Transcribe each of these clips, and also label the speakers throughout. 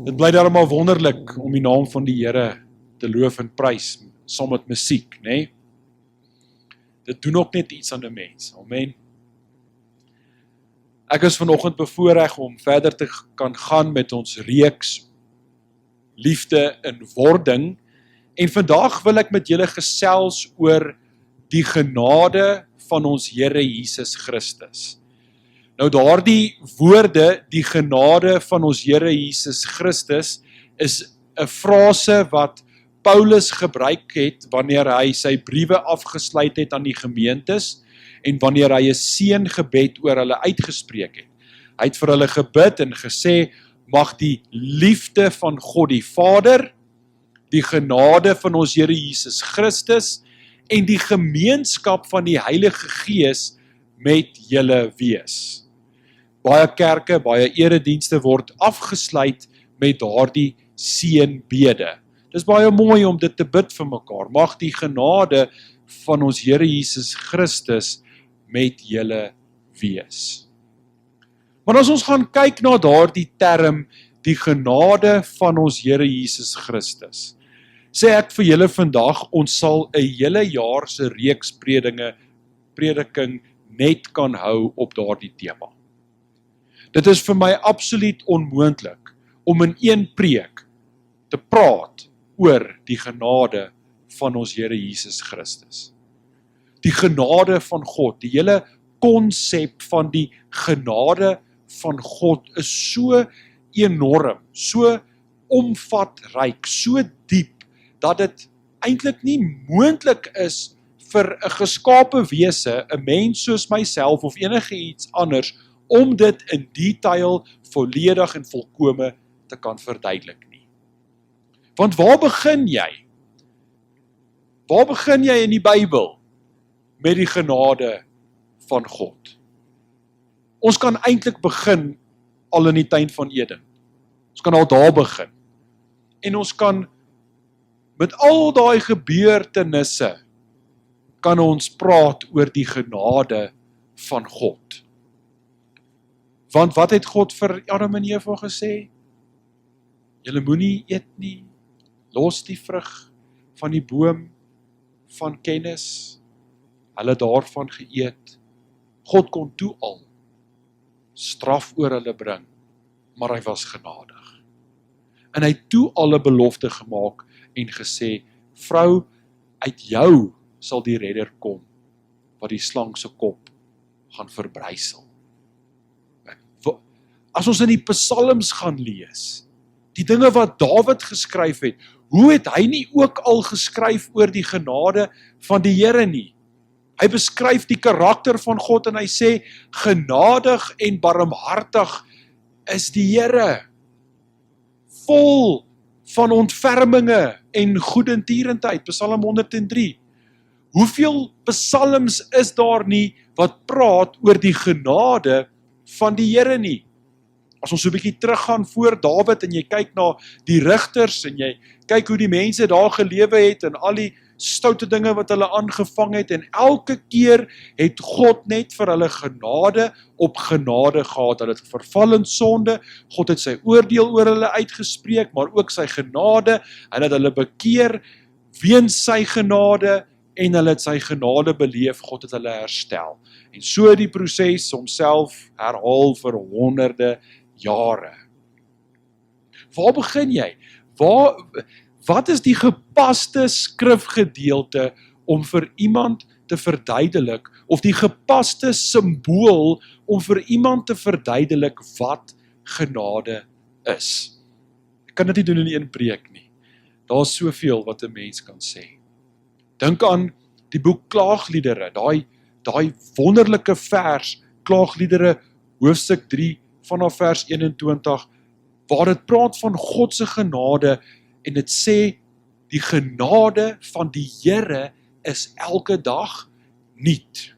Speaker 1: Dit bly daarom maar wonderlik om die naam van die Here te loof en prys, saam met musiek, né? Dit doen ook net iets aan 'n mens. Amen. Ek is vanoggend bevoorreg om verder te kan gaan met ons reeks Liefde in Wording. En vandag wil ek met julle gesels oor die genade van ons Here Jesus Christus. Nou daardie woorde, die genade van ons Here Jesus Christus, is 'n frase wat Paulus gebruik het wanneer hy sy briewe afgesluit het aan die gemeentes en wanneer hy 'n seëngebed oor hulle uitgespreek het. Hy het vir hulle gebid en gesê, mag die liefde van God die Vader, die genade van ons Here Jesus Christus en die gemeenskap van die Heilige Gees met julle wees. Baie kerke, baie eredienste word afgesluit met daardie seënbede. Dis baie mooi om dit te bid vir mekaar. Mag die genade van ons Here Jesus Christus met julle wees. Maar as ons gaan kyk na daardie term, die genade van ons Here Jesus Christus, sê ek vir julle vandag, ons sal 'n hele jaar se reeks prediking net kan hou op daardie tema. Dit is vir my absoluut onmoontlik om in een preek te praat oor die genade van ons Here Jesus Christus. Die genade van God, die hele konsep van die genade van God is so enorm, so omvatryk, so diep, dat dit eintlik nie moontlik is vir 'n geskape wese, 'n mens soos myself of enige iets anders, om dit in detail, volledig en volkome te kan verduidelik nie. Want waar begin jy? Waar begin jy in die Bybel met die genade van God? Ons kan eintlik begin al in die tuin van Eden. Ons kan al daar begin. En ons kan met al daai gebeurtenisse kan ons praat oor die genade van God. Want wat het God vir Adam en Eva gesê? Julle moenie eet nie, los die vrug van die boom van kennis. Hulle het daarvan geëet. God kon toe al straf oor hulle bring, maar hy was genadig. En hy het toe al 'n belofte gemaak en gesê, vrou, uit jou sal die redder kom, wat die slang se kop gaan verbrysel. As ons in die psalms gaan lees, die dinge wat Dawid geskryf het, hoe het hy nie ook al geskryf oor die genade van die Here nie? Hy beskryf die karakter van God en hy sê, genadig en barmhartig is die Here, vol van ontferminge en goedertierenheid, Psalm 103. Hoeveel psalms is daar nie wat praat oor die genade van die Here nie? As ons so 'n bietjie teruggaan voor Dawid en jy kyk na die rigters en jy kyk hoe die mense daar gelewe het en al die stoute dinge wat hulle aangevang het en elke keer het God net vir hulle genade op genade gehad. Hulle het verval in sonde, God het sy oordeel oor hulle uitgespreek, maar ook sy genade, hulle het hulle bekeer weens sy genade en hulle het sy genade beleef, God het hulle herstel. En so die proses homself herhaal vir honderde jare. Waar begin jy? Wat is die gepaste skrifgedeelte om vir iemand te verduidelik, of die gepaste simbool om vir iemand te verduidelik wat genade is? Ek kan dit nie doen in een preek nie. Daar is soveel wat 'n mens kan sê. Dink aan die boek Klaagliedere, daai wonderlike vers, Klaagliedere, hoofstuk 3, vanaf vers 21, waar dit praat van God se genade, en dit sê, die genade van die Here is elke dag nuut.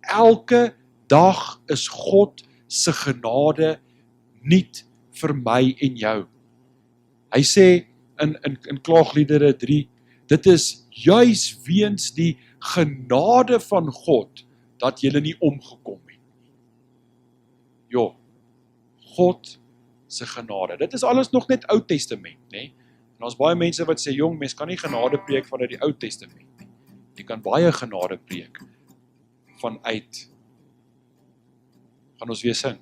Speaker 1: Elke dag is God se genade nuut vir my en jou. Hy sê in Klaagliedere 3, dit is juis weens die genade van God, dat julle nie omgekom het. God se genade. Dit is alles nog net Ou Testament, né? En ons baie mense wat sê, jong, mens kan nie genade preek vanuit die Ou Testament nie. Jy kan baie genade preek vanuit, gaan ons weer sing.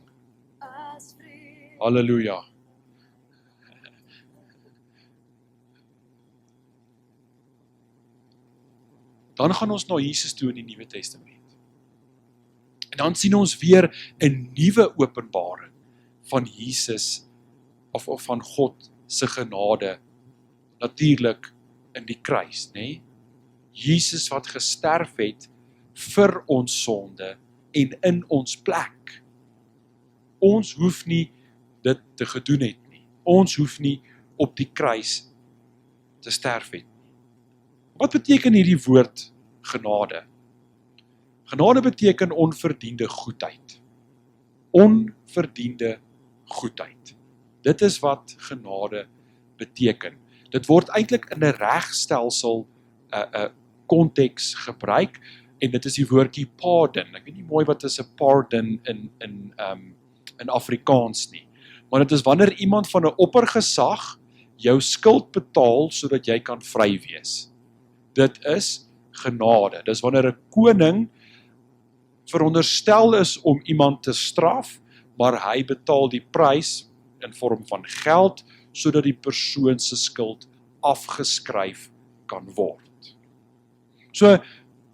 Speaker 1: Halleluja. Dan gaan ons na Jesus toe in die Nuwe Testament. En dan sien ons weer 'n nuwe openbaring van Jesus of van God se genade, natuurlik in die kruis, né? Jesus wat gesterf het vir ons sonde en in ons plek. Ons hoef nie dit te gedoen het nie. Ons hoef nie op die kruis te sterf het nie. Wat beteken hierdie woord genade? Genade beteken onverdiende goedheid. Onverdiende goedheid. Dit is wat genade beteken. Dit word eintlik in 'n regstelsel konteks gebruik, en dit is die woordjie pardon. Ek weet nie mooi wat is 'n pardon in Afrikaans nie. Maar dit is wanneer iemand van 'n oppergesag jou skuld betaal sodat jy kan vry wees. Dit is genade. Dis wanneer 'n koning veronderstel is om iemand te straf, maar hy betaal die prys in vorm van geld sodat die persoon se skuld afgeskryf kan word. So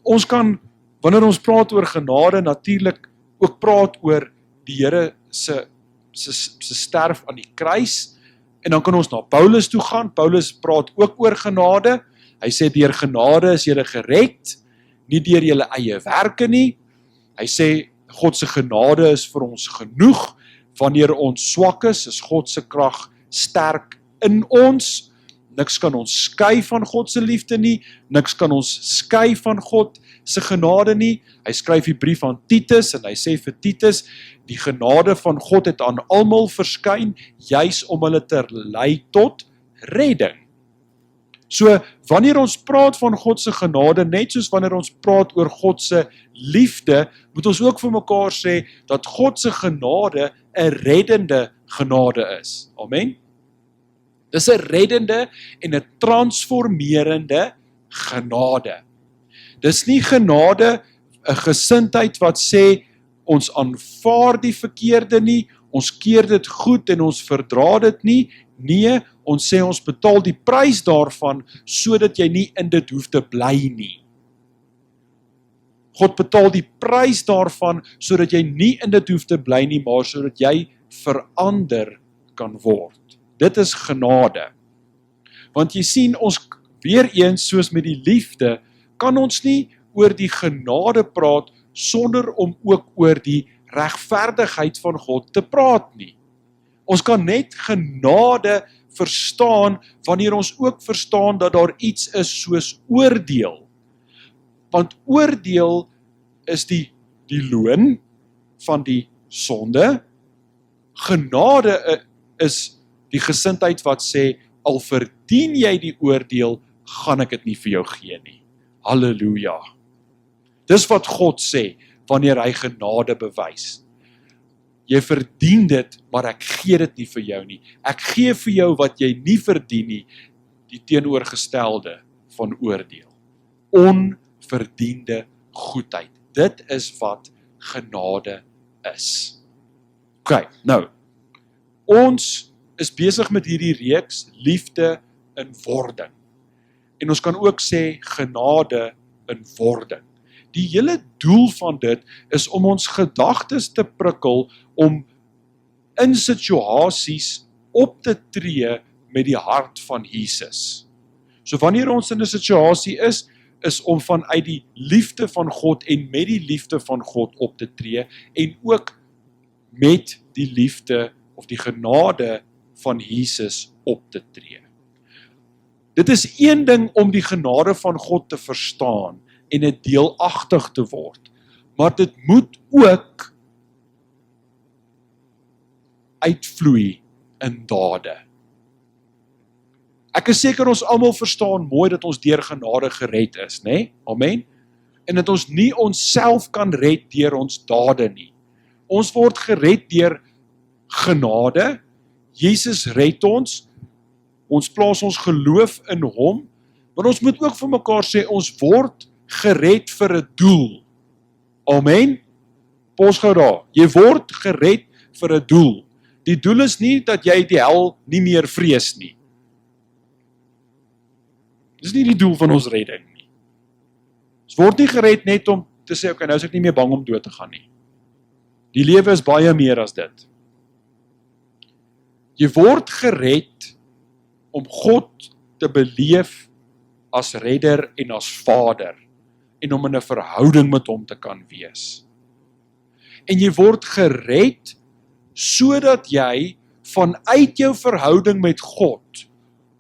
Speaker 1: ons kan, wanneer ons praat oor genade, natuurlik ook praat oor die Here se sterf aan die kruis, en dan kan ons na Paulus toe gaan. Paulus praat ook oor genade. Hy sê deur genade is julle gered, nie deur julle eie werke nie. Hy sê God se genade is vir ons genoeg. Wanneer ons swak is God se krag sterk in ons. Niks kan ons skei van God se liefde nie. Niks kan ons skei van God se genade nie. Hy skryf die brief aan Titus en hy sê vir Titus, die genade van God het aan almal verskyn, juis om hulle te lei tot redding. So, wanneer ons praat van God se genade, net soos wanneer ons praat oor God se liefde, moet ons ook vir mekaar sê, dat God se genade 'n reddende genade is. Amen? Dis 'n reddende en 'n transformerende genade. Dis nie genade, 'n gesindheid wat sê, ons aanvaar die verkeerde nie, ons keer dit goed en ons verdra dit nie. Nee, ons sê ons betaal die prys daarvan, sodat jy nie in dit hoef te bly nie. God betaal die prys daarvan, sodat jy nie in dit hoef te bly nie, maar sodat jy verander kan word. Dit is genade. Want jy sien, ons weer eens, soos met die liefde, kan ons nie oor die genade praat, sonder om ook oor die regverdigheid van God te praat nie. Ons kan net genade verstaan, wanneer ons ook verstaan dat daar iets is soos oordeel. Want oordeel is die loon van die sonde. Genade is die gesindheid wat sê, al verdien jy die oordeel, gaan ek dit nie vir jou gee nie. Halleluja. Dis wat God sê, wanneer hy genade bewys. Jy verdien dit, maar ek gee dit nie vir jou nie. Ek gee vir jou wat jy nie verdien nie, die teenoorgestelde van oordeel. Onverdiende goedheid. Dit is wat genade is. OK, nou, ons is besig met hierdie reeks liefde in wording. En ons kan ook sê genade in wording. Die hele doel van dit is om ons gedagtes te prikkel om in situasies op te tree met die hart van Jesus. So wanneer ons in 'n situasie is om vanuit die liefde van God en met die liefde van God op te tree en ook met die liefde of die genade van Jesus op te tree. Dit is een ding om die genade van God te verstaan en 'n deelagtig te word, maar dit moet ook uitvloei in dade. Ek is seker ons almal verstaan mooi dat ons deur genade gered is, né? Amen. En dat ons nie onsself kan red deur ons dade nie. Ons word gered deur genade. Jesus red ons plaas ons geloof in hom, maar ons moet ook vir mekaar sê, ons word gered vir 'n doel. Amen? Pos gou daar, jy word gered vir 'n doel. Die doel is nie dat jy die hel nie meer vrees nie. Dis nie die doel van ons redding nie. Ons word nie gered net om te sê, okay, nou is ek nie meer bang om dood te gaan nie. Die lewe is baie meer as dit. Jy word gered om God te beleef as redder en as vader, en om in 'n verhouding met hom te kan wees. En jy word gered sodat jy vanuit jou verhouding met God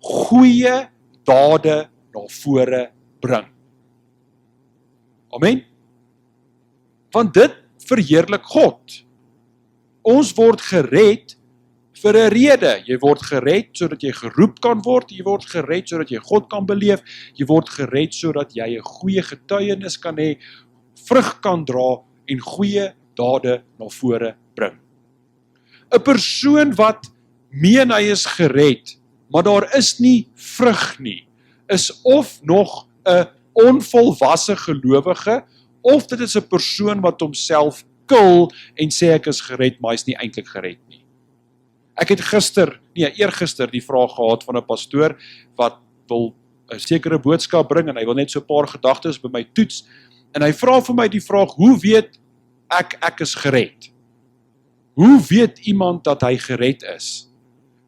Speaker 1: goeie dade na vore bring. Amen? Want dit verheerlik God. Ons word gered vir 'n rede. Jy word gered sodat jy geroep kan word, jy word gered sodat jy God kan beleef, jy word gered sodat jy 'n goeie getuienis kan hê, vrug kan dra en goeie dade na vore bring. 'n Persoon wat meen hy is gered, maar daar is nie vrug nie, is of nog 'n onvolwasse gelowige, of dit is 'n persoon wat homself kil en sê ek is gered, maar hy is nie eintlik gered nie. Ek het eergister die vraag gehad van 'n pastoor wat wil 'n sekere boodskap bring en hy wil net so 'n paar gedagtes by my toets. En hy vra vir my die vraag, hoe weet ek is gered? Hoe weet iemand dat hy gered is?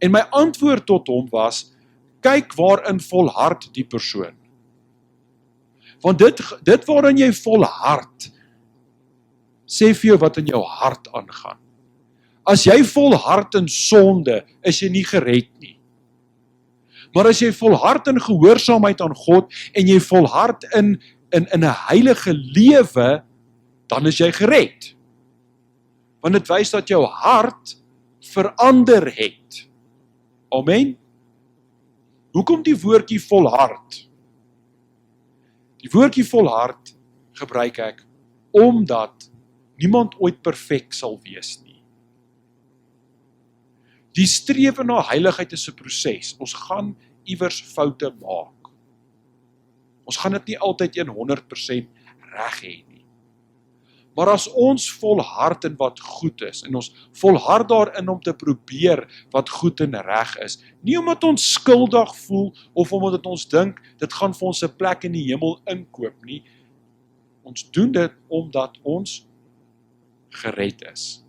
Speaker 1: En my antwoord tot hom was, kyk waarin volhard die persoon. Want dit waarin jy volhard, sê vir jou wat in jou hart aangaan. As jy volhard in sonde, is jy nie gered nie. Maar as jy volhard in gehoorsaamheid aan God, en jy volhard in 'n heilige lewe, dan is jy gered. Want dit wys dat jou hart verander het. Amen? Hoekom die woordjie volhard? Die woordjie volhard gebruik ek, omdat niemand ooit perfek sal wees nie. Die strewe na heiligheid is 'n proses. Ons gaan iewers foute maak. Ons gaan dit nie altyd 100% reg hê nie. Maar as ons volhard in wat goed is, en ons volhard daarin om te probeer wat goed en reg is, nie omdat ons skuldig voel, of omdat ons dink, dit gaan vir ons 'n plek in die hemel inkoop nie, ons doen dit omdat ons gered is.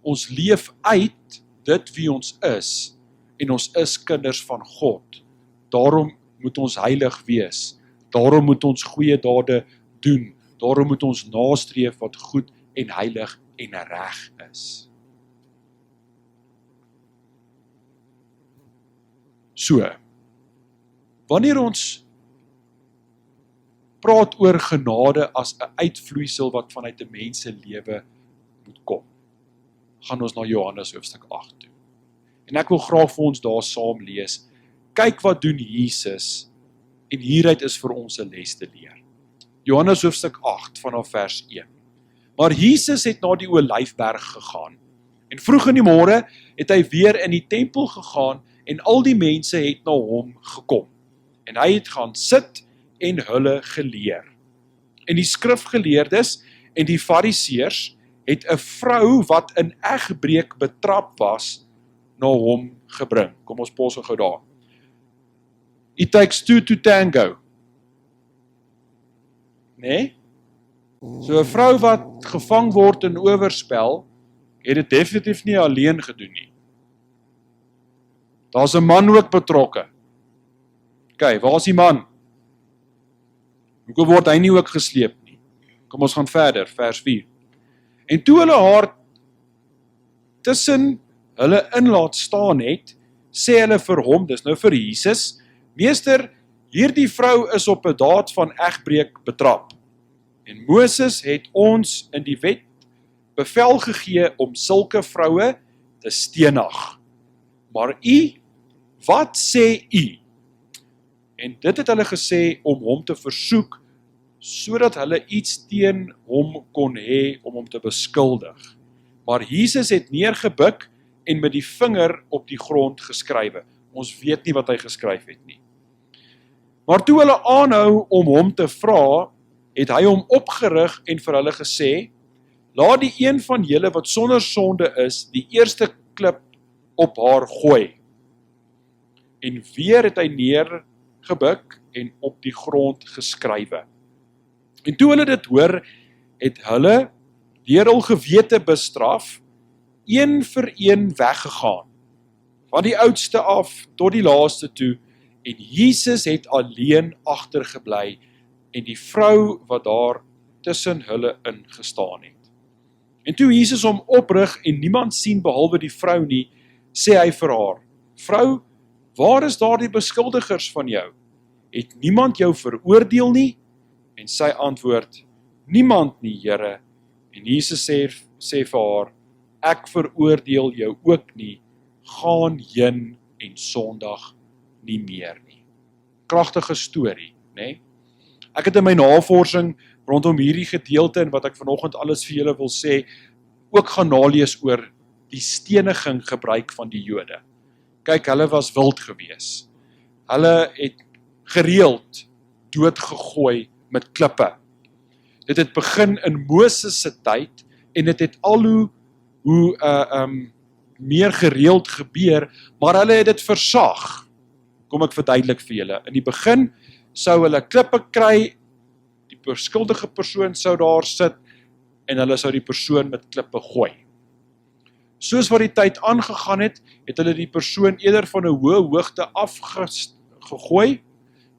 Speaker 1: Ons leef uit dit wie ons is, en ons is kinders van God. Daarom moet ons heilig wees, daarom moet ons goeie dade doen, daarom moet ons nastreef wat goed en heilig en reg is. So, wanneer ons praat oor genade as 'n uitvloeisel wat vanuit 'n mens se lewe moet kom, gaan ons na Johannes hoofstuk 8 toe. En ek wil graag vir ons daar saam lees, kyk wat doen Jesus, en hieruit is vir ons 'n les te leer. Johannes hoofstuk 8 vanaf vers 1. Maar Jesus het na die Olyfberg gegaan, en vroeg in die môre het hy weer in die tempel gegaan, en al die mense het na hom gekom, en hy het gaan sit en hulle geleer. En die skrifgeleerdes en die fariseërs het 'n vrou wat in egbreek betrap was, na hom gebring. Kom ons pos gou daar. It takes two to tango. Nee? So 'n vrou wat gevang word in oorspel, het dit definitief nie alleen gedoen nie. Daar's 'n man ook betrokke. OK, waar is die man? Hoekom word hy nie ook gesleep nie? Kom ons gaan verder, vers 4. En toe hulle haar tussen hulle in laat staan het, sê hulle vir hom, dis nou vir Jesus, Meester, hierdie vrou is op 'n daad van egbreek betrap. En Moses het ons in die wet bevel gegee om sulke vroue te stenig. Maar wat sê u? En dit het hulle gesê om hom te versoek, sodat hulle iets teen hom kon hê om hom te beskuldig. Maar Jesus het neergebuk en met die vinger op die grond geskrywe. Ons weet nie wat hy geskryf het nie. Maar toe hulle aanhou om hom te vra, het hy hom opgerig en vir hulle gesê, laat die een van julle wat sonder sonde is, die eerste klip op haar gooi. En weer het hy neergebuk en op die grond geskrywe. En toe hulle dit hoor, het hulle deur hul gewete bestraf, een vir een weggegaan, van die oudste af tot die laaste toe, en Jesus het alleen agtergebly, en die vrou wat daar tussen hulle ingestaan het. En toe Jesus hom oprig en niemand sien behalwe die vrou nie, sê hy vir haar, vrou, waar is daar die beskuldigers van jou? Het niemand jou veroordeel nie? En sy antwoord, niemand nie, Here. En Jesus sê vir haar, ek veroordeel jou ook nie, gaan heen en sondig nie meer nie. Kragtige storie, né? Ek het in my navorsing rondom hierdie gedeelte en wat ek vanoggend alles vir julle wil sê, ook gaan nalees oor die steniging gebruik van die Jode. Kyk, hulle was wild gewees. Hulle het gereeld doodgegooi met klippe. Dit het begin in Moses se tyd en dit het al hoe meer gereeld gebeur, maar hulle het dit versag. Kom ek verduidelik vir julle. In die begin sou hulle klippe kry, die beskuldige persoon sou daar sit en hulle sou die persoon met klippe gooi. Soos wat die tyd aangegaan het, het hulle die persoon eerder van 'n hoë hoogte afgegooi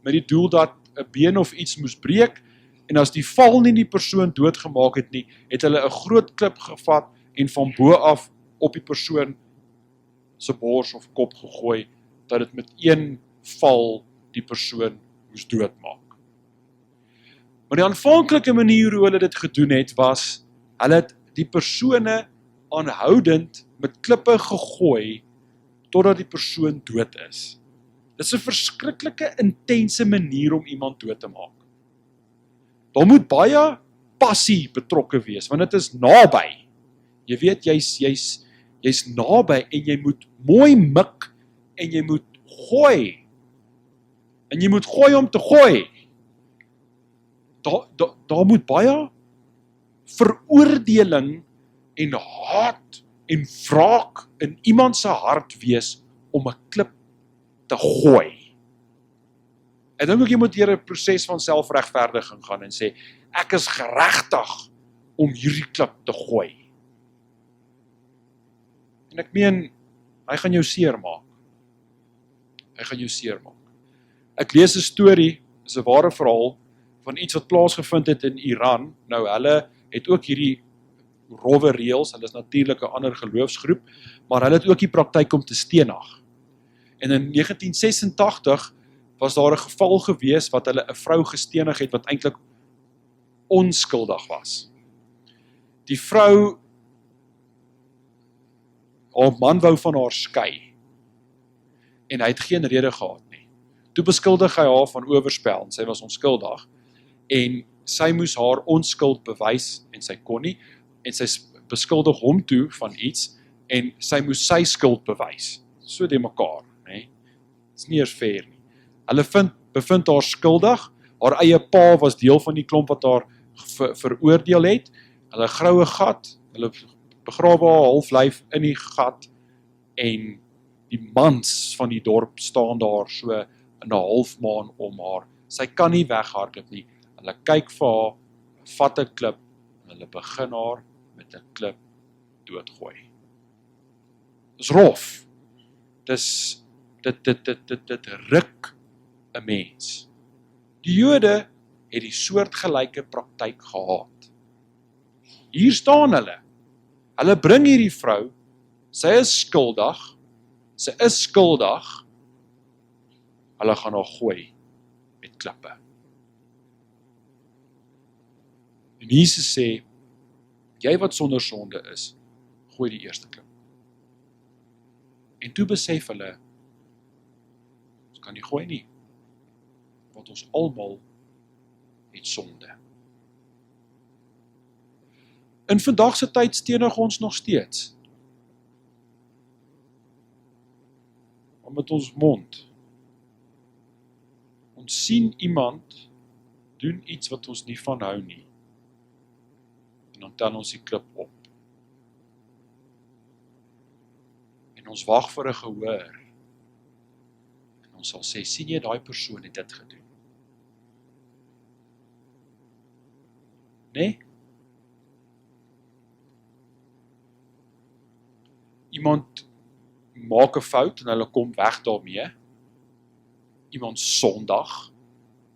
Speaker 1: met die doel dat 'n been of iets moes breek, en as die val nie die persoon doodgemaak het nie, het hulle 'n groot klip gevat en van bo af op die persoon se bors of kop gegooi, dat dit met een val die persoon moes doodmaak. Maar die aanvanklike manier hoe hulle dit gedoen het, was, hulle het die persone aanhoudend met klippe gegooi, totdat die persoon dood is. Dit is 'n verskriklike intense manier om iemand dood te maak. Daar moet baie passie betrokke wees, want dit is naby. Jy weet, jy's naby en jy moet mooi mik en jy moet gooi. En jy moet gooi om te gooi. Daar moet baie veroordeling en haat en wraak in iemand se hart wees om 'n klip te gooi. Ek dink ook jy moet deur 'n proses van selfregverdiging gaan en sê, ek is geregtig om hierdie klip te gooi. En ek meen, hy gaan jou seermaak. Hy gaan jou seermaak. Ek lees 'n storie, is 'n ware verhaal, van iets wat plaasgevind het in Iran. Nou, hulle het ook hierdie rowwe reëls, hulle is natuurlik 'n ander geloofsgroep, maar hulle het ook die praktyk om te stenig. En in 1986 was daar 'n geval gewees wat hulle 'n vrou gestenig het wat eintlik onskuldig was. Die vrou, haar man wou van haar skei en hy het geen rede gehad nie. Toe beskuldig hy haar van oorspel en sy was onskuldig en sy moes haar onskuld bewys en sy kon nie, en sy beskuldig hom toe van iets en sy moes sy skuld bewys. So de mekaar, né? Dit is nie eers fair nie. Hulle bevind haar skuldig, haar eie pa was deel van die klomp wat haar veroordeel het, hulle grou 'n gat, hulle begrawe haar halflyf in die gat, en die mans van die dorp staan daar so in 'n halfmaan om haar, sy kan nie weghardloop nie, hulle kyk vir haar, vat 'n klip, en hulle begin haar met 'n klip doodgooi. Dis rof, dit ruk 'n mens. Die Jode het die soortgelyke praktyk gehad. Hier staan hulle bring hierdie vrou, sy is skuldig, hulle gaan haar gooi met klippe. En Jesus sê, jy wat sonder sonde is, gooi die eerste klip. En toe besef hulle, ons kan nie gooi nie, want ons almal het sonde. In vandag se tyd stenig ons nog steeds. maar met ons mond. Ons sien iemand doen iets wat ons nie van hou nie. En dan tel ons die klip op. En ons wag vir 'n gehoor. En ons sal sê, sien jy daai persoon het dit gedoen? Nee? Iemand maak 'n fout en hulle kom weg daarmee. Iemand sondig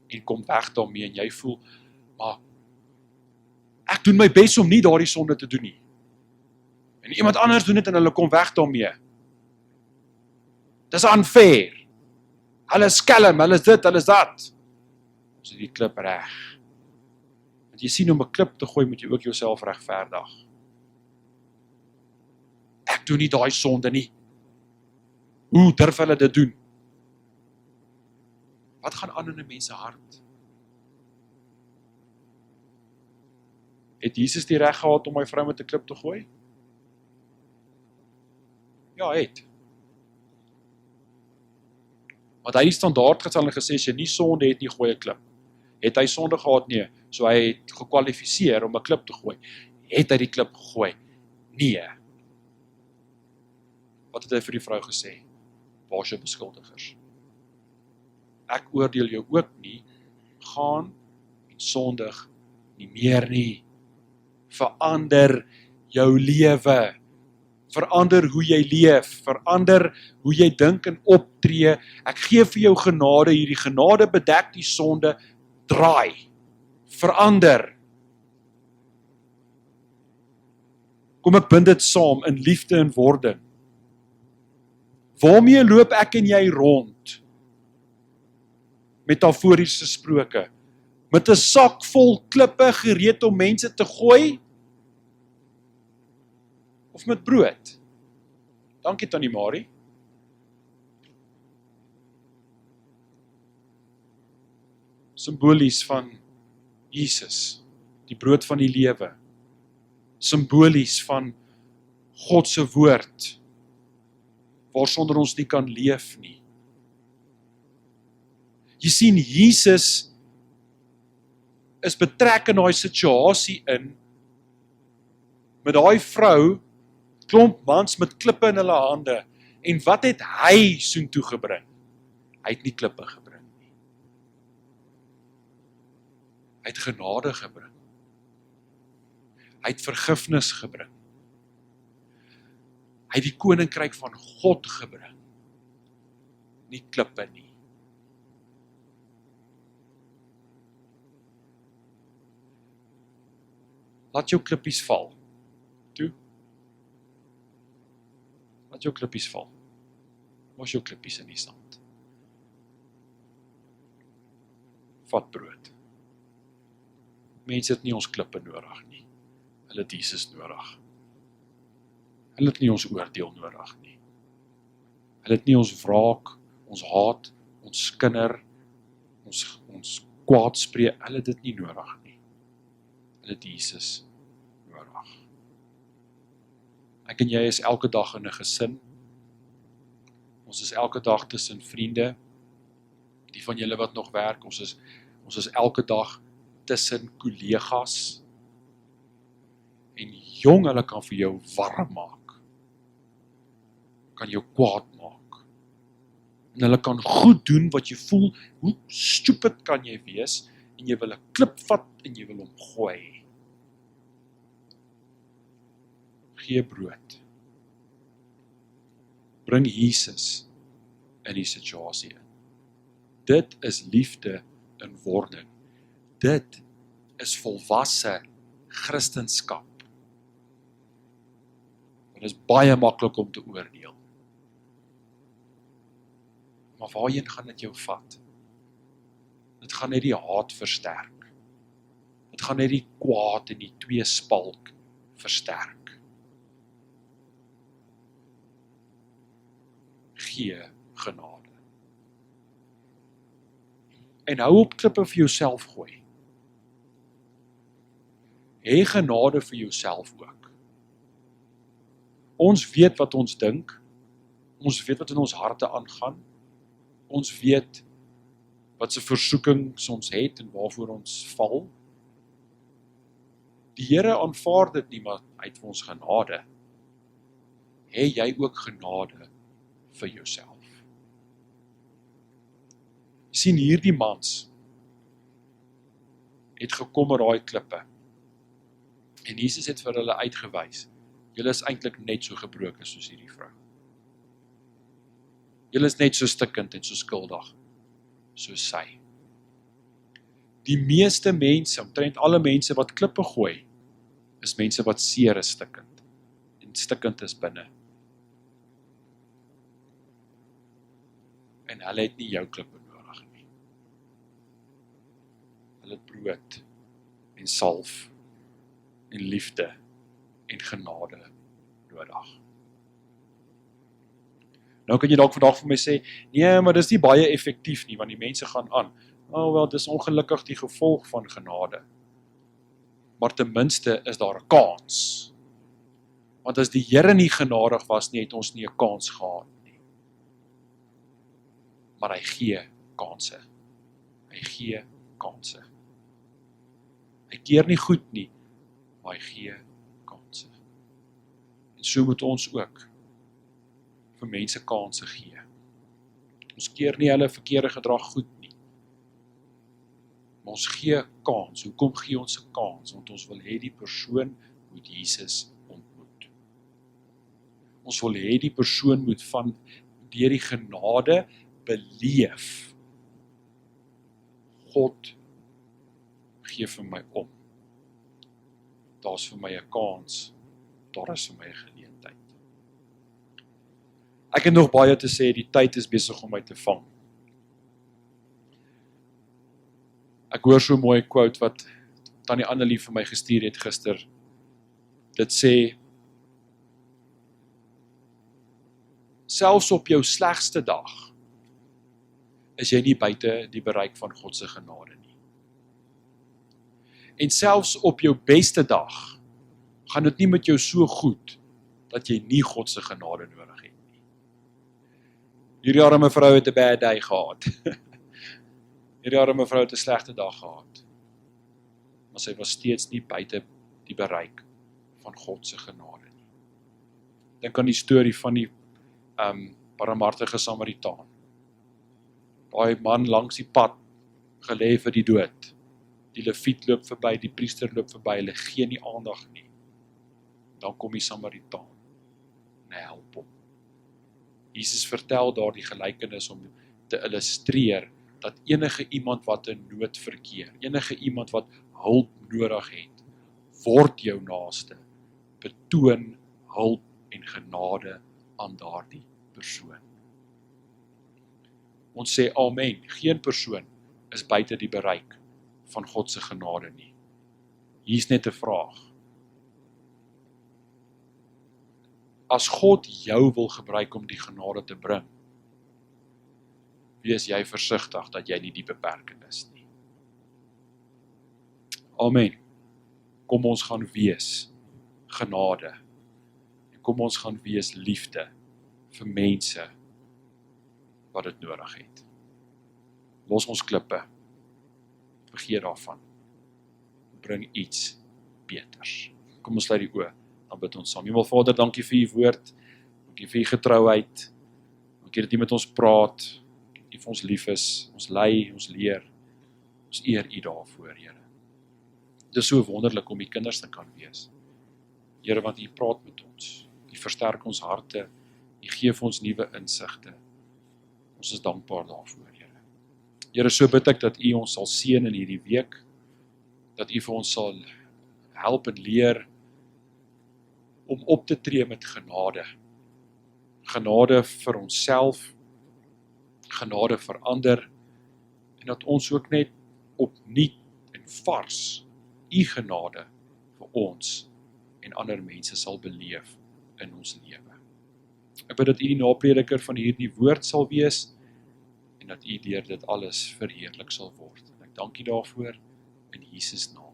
Speaker 1: en kom weg daarmee en jy voel, maar ek doen my bes om nie daardie sonde te doen nie. En iemand anders doen dit en hulle kom weg daarmee. Dis unfair. Hulle is skelm, hulle is dit, hulle is dat. Ons het die klip reg. Want jy sien, om 'n klip te gooi, moet jy ook jouself regverdig. Ek doen nie daai sonde nie. Hoe durf hulle dit doen? Wat gaan aan in 'n mens se hart? Het Jesus die reg gehad om my vrou met 'n klip te gooi? Ja, het. Want hy het die standaard gestel en gesê, as jy nie sonde het nie, gooi 'n klip. Het hy sonde gehad? Nee. So hy het gekwalifiseer om 'n klip te gooi. Het hy die klip gegooi? Nee. Wat het hy vir die vrou gesê? Waar is jou beskuldigers? Ek oordeel jou ook nie, gaan en sondig nie meer nie. Verander jou lewe. Verander hoe jy leef. Verander hoe jy dink en optree. Ek gee vir jou genade, hierdie genade bedek die sonde. Draai. Verander. Kom ek bind dit saam in liefde en wording. Waarmee loop ek en jy rond? Metafories gesproke. Met 'n sak vol klippe gereed om mense te gooi? Of met brood? Dankie Tannie Marie. Simbolies van Jesus, die brood van die lewe. Simbolies van God se woord, waarsonder ons nie kan leef nie. Jy sien, Jesus is betrek in daai situasie in, met daai vrou, klomp mans met klippe in hulle hande, en wat het hy soontoe gebring? Hy het nie klippe gebring nie. Hy het genade gebring. Hy het vergifnis gebring. Hy het die koninkryk van God gebring. Nie klippe nie. Laat jou klippies val. Toe. Laat jou klippies val. Mos jou klippies in die sand. Vat brood. Mense het nie ons klippe nodig nie. Hulle het Jesus nodig. Hulle het nie ons oordeel nodig nie. Hulle het nie ons wraak, ons haat, ons kinder, ons kwaadspreek, hulle het dit nie nodig nie. Hulle het Jesus nodig. Ek en jy is elke dag in 'n gesin. Ons is elke dag tussen vriende. Die van julle wat nog werk, ons is elke dag tussen kollegas. En jong, hulle kan vir jou warm maak. Kan jou kwaad maak. En hulle kan goed doen wat jy voel, hoe stupid kan jy wees, en jy wil 'n klip vat en jy wil hom gooi. Gee brood. Bring Jesus in die situasie in. Dit is liefde in wording. Dit is volwasse Christendom. Dit is baie maklik om te oordeel. Maar waarheen gaan dit jou vat? Dit gaan net die haat versterk. Dit gaan net die kwaad en die tweespalk versterk. Gee genade. En hou op klippe vir jouself gooi. Hê genade vir jouself ook. Ons weet wat ons dink. Ons weet wat in ons harte aangaan. Ons weet wat se versoekings ons het en waarvoor ons val. Die Here aanvaar dit nie, maar hy het vir ons genade. Hê jy ook genade vir jouself? Sien hierdie mans het gekom met daai klippe. En Jesus het vir hulle uitgewys. Julle is eintlik net so gebroken soos hierdie vrou. Julle is net so stikkend en so skuldig soos sy. Die meeste mense, omtrent alle mense wat klippe gooi, is mense wat seer is stikkend. En stikkend is binne. En hulle het nie jou klippe nodig nie. Hulle het brood en salf en liefde en genade nodig. Nou kan jy dalk vandag vir my sê, nee, maar dis nie baie effektief nie, want die mense gaan aan. Wel, dis ongelukkig die gevolg van genade. Maar ten minste is daar 'n kans. Want as die Here nie genadig was nie, het ons nie 'n kans gehad nie. Maar hy gee kanse. Hy gee kanse. Hy keer nie goed nie, maar hy gee kanse. En so moet ons ook vir mense kanse gee. Ons keer nie hulle verkeerde gedrag goed nie. Maar ons gee kans. Hoekom gee ons 'n kans? Want ons wil hê die persoon moet Jesus ontmoet. Ons wil hê die persoon moet van deur die genade beleef. God gee vir my om. Daar's vir my 'n kans. Daar is vir my 'n geleentheid. Ek het nog baie te sê, die tyd is besig om my te vang. Ek hoor so 'n mooi quote wat Tannie Annelie vir my gestuur het gister. Dit sê, selfs op jou slegste dag, is jy nie buite die bereik van God se genade nie. En selfs op jou beste dag, gaan dit nie met jou so goed, dat jy nie God se genade nodig het nie. Hierdie arme vrou het 'n bad day gehad. Hierdie arme vrou het 'n slegte dag gehad. Maar sy was steeds nie buite die bereik van God se genade nie. Dink aan die storie van die barmhartige Samaritaan. Daai man langs die pad gelê vir die dood. Die leviet loop verby, die priester loop verby, hulle gee nie aandag nie. Dan kom die Samaritaan en hy help hom. Jesus vertel daar die gelykenis om te illustreer dat enige iemand wat in nood verkeer, enige iemand wat hulp nodig het, word jou naaste, betoon hulp en genade aan daardie persoon. Ons sê amen, geen persoon is buite die bereik van God se genade nie. Hier's net 'n vraag. As God jou wil gebruik om die genade te bring, wees jy versigtig dat jy nie die beperking is nie. Amen. Kom ons gaan wees genade. En kom ons gaan wees liefde vir mense wat dit nodig het. Los ons klippe. Vergeet daarvan. Bring iets beters. Kom ons sluit die oë, dan bid ons saam. Hemel Vader, dankie vir u woord. Dankie vir u getrouheid. Dankie dat u met ons praat. U vir ons lief is, ons lei, ons leer. Ons eer u daarvoor, Here. Dit is so wonderlik om u kinders te kan wees. Here, want u praat met ons. U versterk ons harte. U gee vir ons nuwe insigte. Ons is dankbaar daarvoor, Here. Here, so bid ek dat u ons sal seën in hierdie week. Dat u vir ons sal help en leer om op te tree met genade. Genade vir onsself, genade vir ander, en dat ons ook net opnuut en vars u genade vir ons en ander mense sal beleef in ons lewe. Ek bid dat u die naprediker van hierdie woord sal wees en dat u deur dit alles verheerlik sal word. En ek dank u daarvoor in Jesus naam.